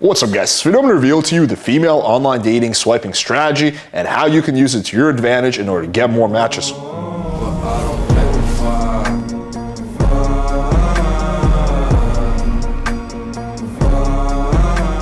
What's up guys, today I'm going to reveal to you the female online dating swiping strategy and how you can use it to your advantage in order to get more matches.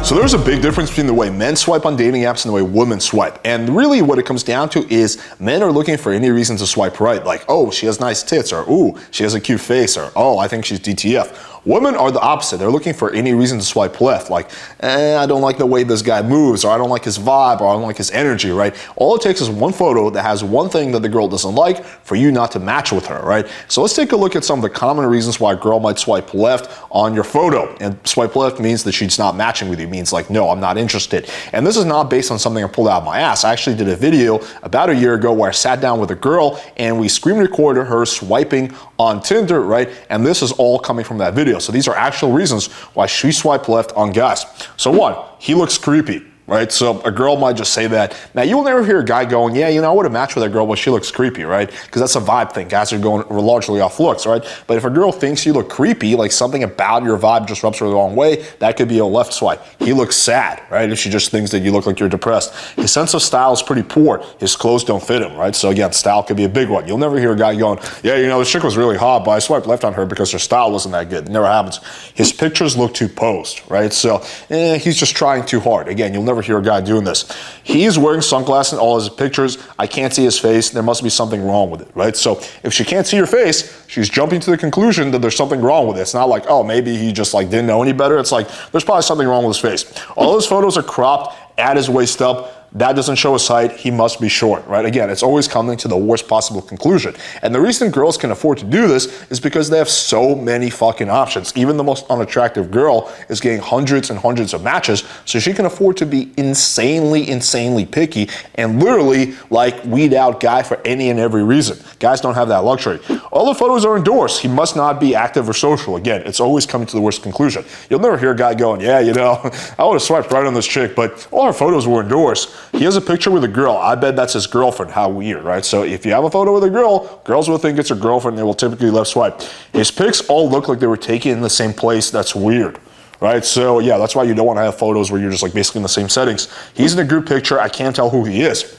So there's a big difference between the way men swipe on dating apps and the way women swipe. And really what it comes down to is men are looking for any reason to swipe right. Like, oh, she has nice tits, or ooh, she has a cute face, or oh, I think she's DTF. Women are the opposite. They're looking for any reason to swipe left. Like, I don't like the way this guy moves, or I don't like his vibe, or I don't like his energy, right? All it takes is one photo that has one thing that the girl doesn't like for you not to match with her, right? So let's take a look at some of the common reasons why a girl might swipe left on your photo. And swipe left means that she's not matching with you. It means like, no, I'm not interested. And this is not based on something I pulled out of my ass. I actually did a video about a year ago where I sat down with a girl and we screen recorded her swiping on Tinder, right? And this is all coming from that video. So these are actual reasons why she swiped left on guys. So one, he looks creepy. Right? So a girl might just say that. Now, you will never hear a guy going, yeah, you know, I would have matched with that girl, but she looks creepy, right? Because that's a vibe thing. Guys are going largely off looks, right? But if a girl thinks you look creepy, like something about your vibe just rubs her the wrong way, that could be a left swipe. He looks sad, right? If she just thinks that you look like you're depressed. His sense of style is pretty poor. His clothes don't fit him, right? So again, style could be a big one. You'll never hear a guy going, yeah, you know, this chick was really hot, but I swiped left on her because her style wasn't that good. It never happens. His pictures look too posed, right? So he's just trying too hard. Again, you'll never hear a guy doing this. He's wearing sunglasses in all his pictures. I can't see his face. There must be something wrong with it, right? So if she can't see your face, she's jumping to the conclusion that there's something wrong with it. It's not like, oh, maybe he just like didn't know any better. It's like, there's probably something wrong with his face. All his photos are cropped at his waist up. That doesn't show his height. He must be short, right? Again, it's always coming to the worst possible conclusion. And the reason girls can afford to do this is because they have so many fucking options. Even the most unattractive girl is getting hundreds and hundreds of matches, so she can afford to be insanely picky and literally like weed out guy for any and every reason. Guys don't have that luxury. All the photos are endorsed. He must not be active or social. Again, it's always coming to the worst conclusion. You'll never hear a guy going, yeah, you know, I would have swiped right on this chick, but all her photos were endorsed. He has a picture with a girl. I bet that's his girlfriend. How weird, right? So if you have a photo with a girl, girls will think it's her girlfriend. They will typically left swipe. His pics all look like they were taken in the same place. That's weird, right? So yeah, that's why you don't want to have photos where you're just like basically in the same settings. He's in a group picture. I can't tell who he is.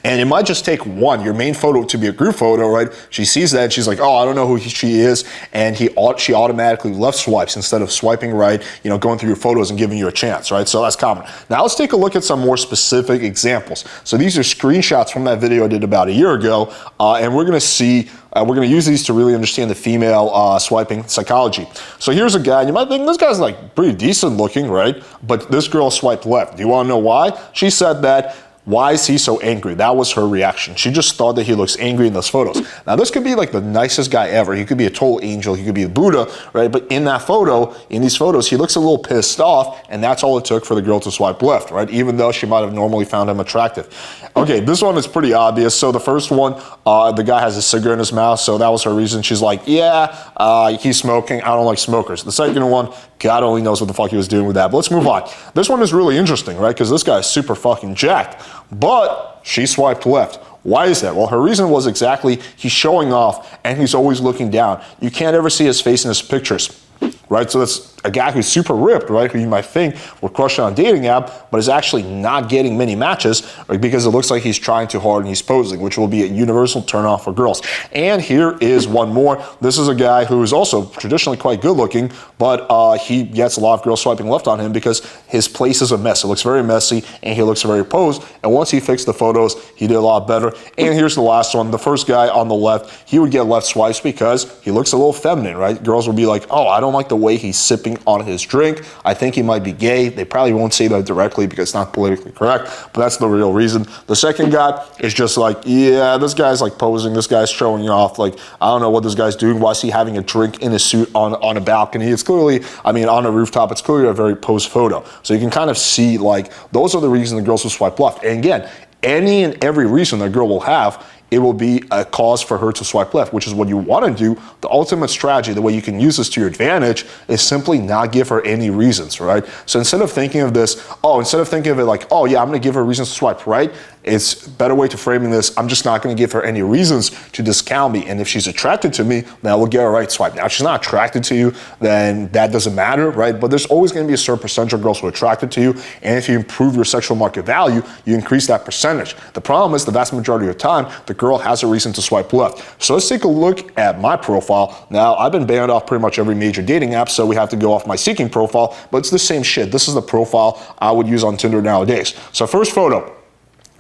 And it might just take one, your main photo, to be a group photo, right? She sees that and she's like, oh, I don't know who she is. And she automatically left swipes instead of swiping right, you know, going through your photos and giving you a chance, right? So that's common. Now let's take a look at some more specific examples. So these are screenshots from that video I did about a year ago. And we're going to see, we're going to use these to really understand the female swiping psychology. So here's a guy, and you might think this guy's like pretty decent looking, right? But this girl swiped left. Do you want to know why? She said that, why is he so angry? That was her reaction. She just thought that he looks angry in those photos. Now, this could be like the nicest guy ever. He could be a total angel. He could be a Buddha, right? But in that photo, in these photos, he looks a little pissed off, and that's all it took for the girl to swipe left, right? Even though she might have normally found him attractive. Okay, this one is pretty obvious. So the first one, the guy has a cigarette in his mouth, so that was her reason. She's like, yeah, he's smoking. I don't like smokers. The second one, God only knows what the fuck he was doing with that. But let's move on. This one is really interesting, right? Because this guy is super fucking jacked. But she swiped left. Why is that? Well, her reason was exactly he's showing off and he's always looking down. You can't ever see his face in his pictures, right? So that's a guy who's super ripped, right? Who you might think would crush on a dating app, but is actually not getting many matches because it looks like he's trying too hard and he's posing, which will be a universal turnoff for girls. And here is one more. This is a guy who is also traditionally quite good looking, but he gets a lot of girls swiping left on him because his place is a mess. It looks very messy and he looks very posed. And once he fixed the photos, he did a lot better. And here's the last one. The first guy on the left, he would get left swipes because he looks a little feminine, right? Girls would be like, oh, I don't like the way he's sipping on his drink. I think he might be gay. They probably won't say that directly because it's not politically correct, but that's the real reason. The second guy is just like, yeah, this guy's like posing. This guy's showing off. Like, I don't know what this guy's doing. Why is he having a drink in his suit on a balcony? It's clearly, I mean, on a rooftop, it's clearly a very posed photo. So you can kind of see like, those are the reasons the girls will swipe left. And again, any and every reason a girl will have it will be a cause for her to swipe left, which is what you want to do. The ultimate strategy, the way you can use this to your advantage, is simply not give her any reasons, right? So instead of thinking of this, instead of thinking of it like, oh yeah, I'm going to give her reasons to swipe right, it's a better way to framing this, I'm just not going to give her any reasons to discount me. And if she's attracted to me, then I will get a right swipe. Now, if she's not attracted to you, then that doesn't matter, right? But there's always going to be a certain percentage of girls who are attracted to you. And if you improve your sexual market value, you increase that percentage. The problem is the vast majority of the time, the girl has a reason to swipe left. So let's take a look at my profile. Now, I've been banned off pretty much every major dating app, so we have to go off my Seeking profile, but it's the same shit. This is the profile I would use on Tinder nowadays. So first photo.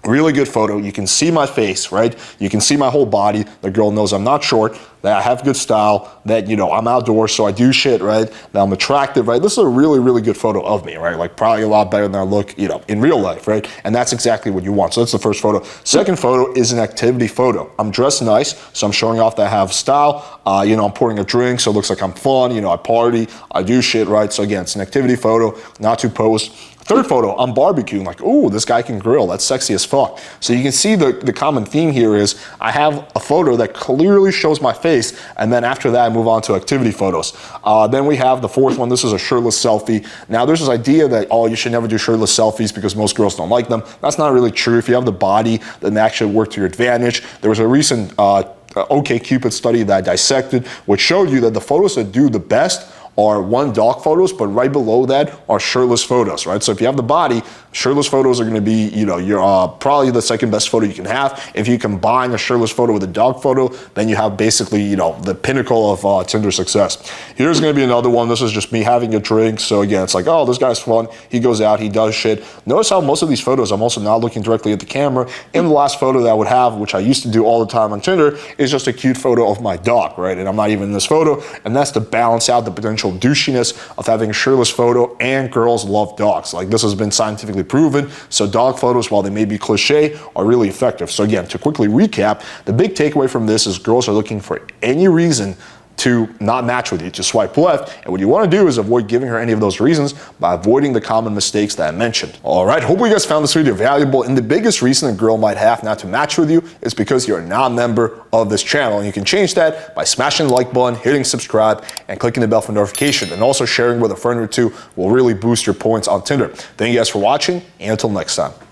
Really good photo. You can see my face, right? You can see my whole body. The girl knows I'm not short, that I have good style, that, you know, I'm outdoors, so I do shit, right? That I'm attractive, right? This is a really, really good photo of me, right? Like probably a lot better than I look, you know, in real life, right? And that's exactly what you want. So that's the first photo. Second photo is an activity photo. I'm dressed nice, so I'm showing off that I have style. You know, I'm pouring a drink, so it looks like I'm fun. You know, I party, I do shit, right? So again, it's an activity photo, not to post. Third photo, I'm barbecuing, like, ooh, this guy can grill, that's sexy as fuck. So you can see the common theme here is I have a photo that clearly shows my face, and then after that I move on to activity photos. Then we have the fourth one, this is a shirtless selfie. Now there's this idea that, oh, you should never do shirtless selfies because most girls don't like them. That's not really true. If you have the body, then that should work to your advantage. There was a recent OkCupid study that I dissected, which showed you that the photos that do the best are dog photos, but right below that are shirtless photos, right? So if you have the body, shirtless photos are gonna be, you know, your probably the second best photo you can have. If you combine a shirtless photo with a dog photo, then you have basically, you know, the pinnacle of Tinder success. Here's gonna be another one. This is just me having a drink. So again, it's like, oh, this guy's fun. He goes out, he does shit. Notice how most of these photos, I'm also not looking directly at the camera. And the last photo that I would have, which I used to do all the time on Tinder, is just a cute photo of my dog, right? And I'm not even in this photo. And that's to balance out the potential douchiness of having a shirtless photo, and girls love dogs. Like, this has been scientifically proven. So dog photos, while they may be cliche, are really effective. So again, to quickly recap, the big takeaway from this is girls are looking for any reason to not match with you, to swipe left. And what you want to do is avoid giving her any of those reasons by avoiding the common mistakes that I mentioned. All right, hopefully you guys found this video valuable. And the biggest reason a girl might have not to match with you is because you're a non-member of this channel. And you can change that by smashing the like button, hitting subscribe, and clicking the bell for notification. And also sharing with a friend or two will really boost your points on Tinder. Thank you guys for watching, and until next time.